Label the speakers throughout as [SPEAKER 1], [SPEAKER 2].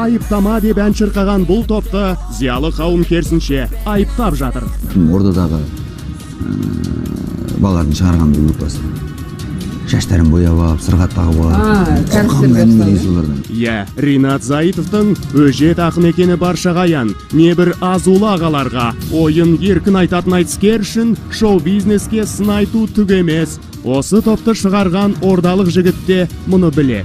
[SPEAKER 1] айыптама деп ән шырқаған бұл топты зиялы қауым керісінше айыптап жатыр.
[SPEAKER 2] Ордадағы балалардың шығарған бір группасы. Шаштарын бояп алып, сырға тағып алып.
[SPEAKER 1] Ринат Заитовтың өжет ақын екені баршаға аян. Небір азулы ағаларға ойын еркін айтатын айтыскер үшін шоу-бизнеске сын айту түк емес. Осы топты шығарған ордалық жігітте мұны біле.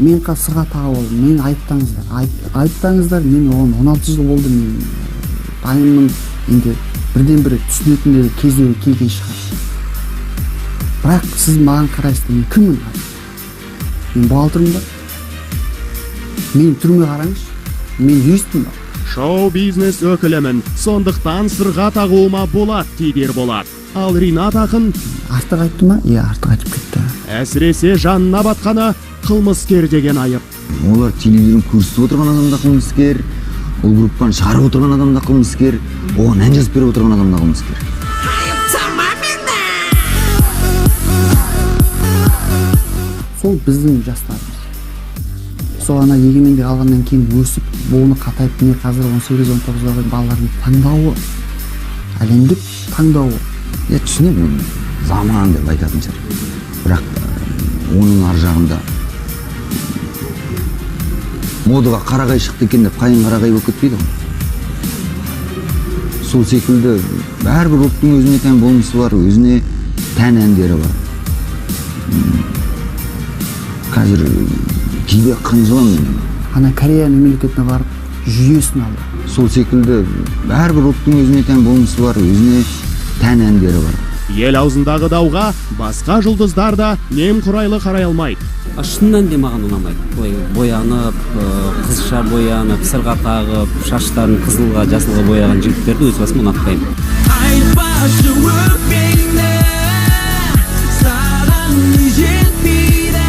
[SPEAKER 3] Мен сырға тағып алдым, мен айыптаңыздар, мен оған 16 жыл болды, мен дайынмын, енді бірден-бірі түсінетіндегі кездері келген шығар. Бірақ сіз маған қарайсыз, мен кіммін? Мен бухгалтермін ба? Мен түріме қараңыз, мен юристпін ба?
[SPEAKER 1] Шоу-бизнес өкілімін, сондықтан сырға тағуыма болады дейді Ерболат. Ал Ринат ақын
[SPEAKER 3] артық айтты ма? Артық айтып кетті.
[SPEAKER 1] Әсіресе жанына батқаны қылмыскер деген айып.
[SPEAKER 2] Олар телевизорын көрсетіп отырған адам да қылмыскер, ол группаны шығарып отырған адам да қылмыскер, оған ән жазып беріп отырған адам да қылмыскер.
[SPEAKER 3] Сол біздің жастарымыз. Сол ана егемендік алғаннан кейін өсіп, буыны қатайып, міне қазір 18-19 балалардың таңдауы, әлемдік таңдауы.
[SPEAKER 2] Түсінемін, заман деп айтатын шығар. Бірақ оның ар жағында модаға қарағай шықты екен деп қайын қарағай болып кетпейді ғой. Сол секілді әрбір ұлттың өзіне тән болмысы бар, өзіне тән әндері бар. Қазір кейде қынжыламын.
[SPEAKER 3] Ана Корея мемлекетіне барып, жүйесін алды.
[SPEAKER 2] Сол секілді әрбір ұлттың өзіне тән болмысы бар, өзіне тән әндері бар.
[SPEAKER 1] Ел аузындағы дауға басқа жұлдыздар да немқұрайлы қарай алмайды.
[SPEAKER 4] Шыннан де маған ұнамайды. Боянып, қызша боянып, сырға тағып, шаштарын қызылға, жасылға бояған жігіттерді өз басым ұнатпаймын. Айтпашы өкпеңді, саған жетпейді.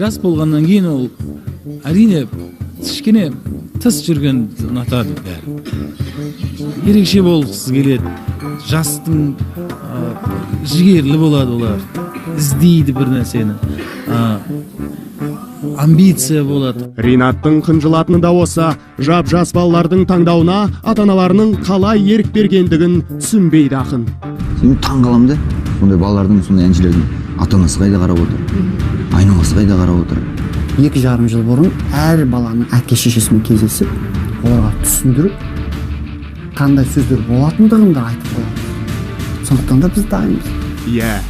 [SPEAKER 5] Жас болғаннан кейін ол әрине кішкене тыс жүрген ұнатады бәрі. Ерекше болғысы келеді. Жастың жігерлі болады олар. Іздейді бір нәрсені. Амбиция болады.
[SPEAKER 1] Ринаттың қынжылатыны да осы. Жап-жас балалардың таңдауына ата-аналарының қалай ерік бергендігін түсінбейді ақын.
[SPEAKER 2] Сен таң қалам да, сондай балалардың, сондай әншілердің ата-анасы қайда қарап отыр, айналасы қайда қарап отыр.
[SPEAKER 3] 2,5 жыл бұрын әр баланың әке-шешесімен кездесіп, оларға түсіндіріп, қандай сөздер болатындығын да айтып қоямыз. Сондықтан да біз дайынбыз.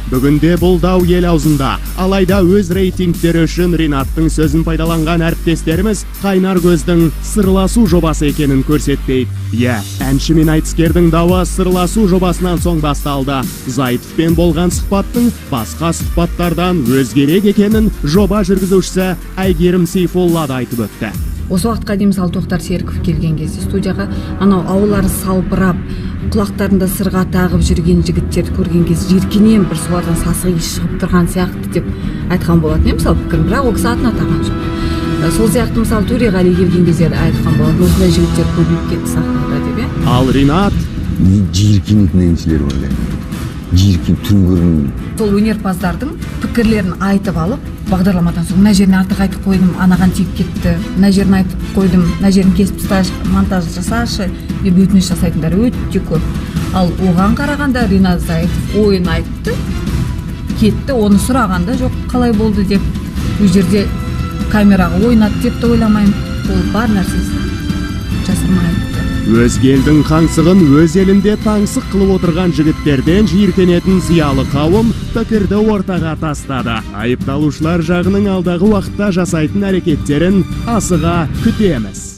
[SPEAKER 1] Бүгінде бұл дау ел аузында. Алайда өз рейтингтері үшін Ринаттың сөзін пайдаланған әріптестеріміз қайнар көздің сырласу жобасы екенін көрсетпейді. Әнші мен айтыскердің дауы сырласу жобасынан соң басталды. Заитовпен болған сұхбаттың басқа сұхбаттардан өзгерек екенін жоба жүргізушісі Әйгерім Сейфолла да айтып өтті.
[SPEAKER 6] Осы уақытқа дейін мысалы Тоқтар Серіков келген кезде студияға анау аулары салбырап, құлақтарында сырға тағып жүрген жігіттерді көрген кезде жиіркенем, бір солардан сасық иіс шығып тұрған сияқты деп айтқан болатын. Мысалы пікірім, бірақ ол кісі атын атаған жоқ. Сол сияқты мысалы Төреғали келген кезде айтқан болатын, осындай жігіттер көбейіп кетті сахнада деп.
[SPEAKER 1] Ал Ринат
[SPEAKER 2] жиіркенетін әншілер бар. Жиіркеніп түрін көрмеймін.
[SPEAKER 6] Сол өнерпаздардың пікірлерін айтып алып, бағдарламадан соң мына жерін артық айтып қойдым, анаған тиіп кетті, мына жерін айтып қойдым, мына жерін кесіп тасташы, монтаж жасашы деп өтініш жасайтындар өте көп. Ал оған қарағанда Ринат Заитов ойын айтты, кетті, оны сұрағанда жоқ қалай болды деп, бұл жерде камераға ойнады деп те ойламаймын. Ол бар нәрсесі жасырмай айтты.
[SPEAKER 1] Өзге елдің қаңсығын өз елінде таңсық қылып отырған жігіттерден жиіркенетін зиялы қауым пікірді ортаға тастады. Айыпталушылар жағының алдағы уақытта жасайтын әрекеттерін асыға күтеміз.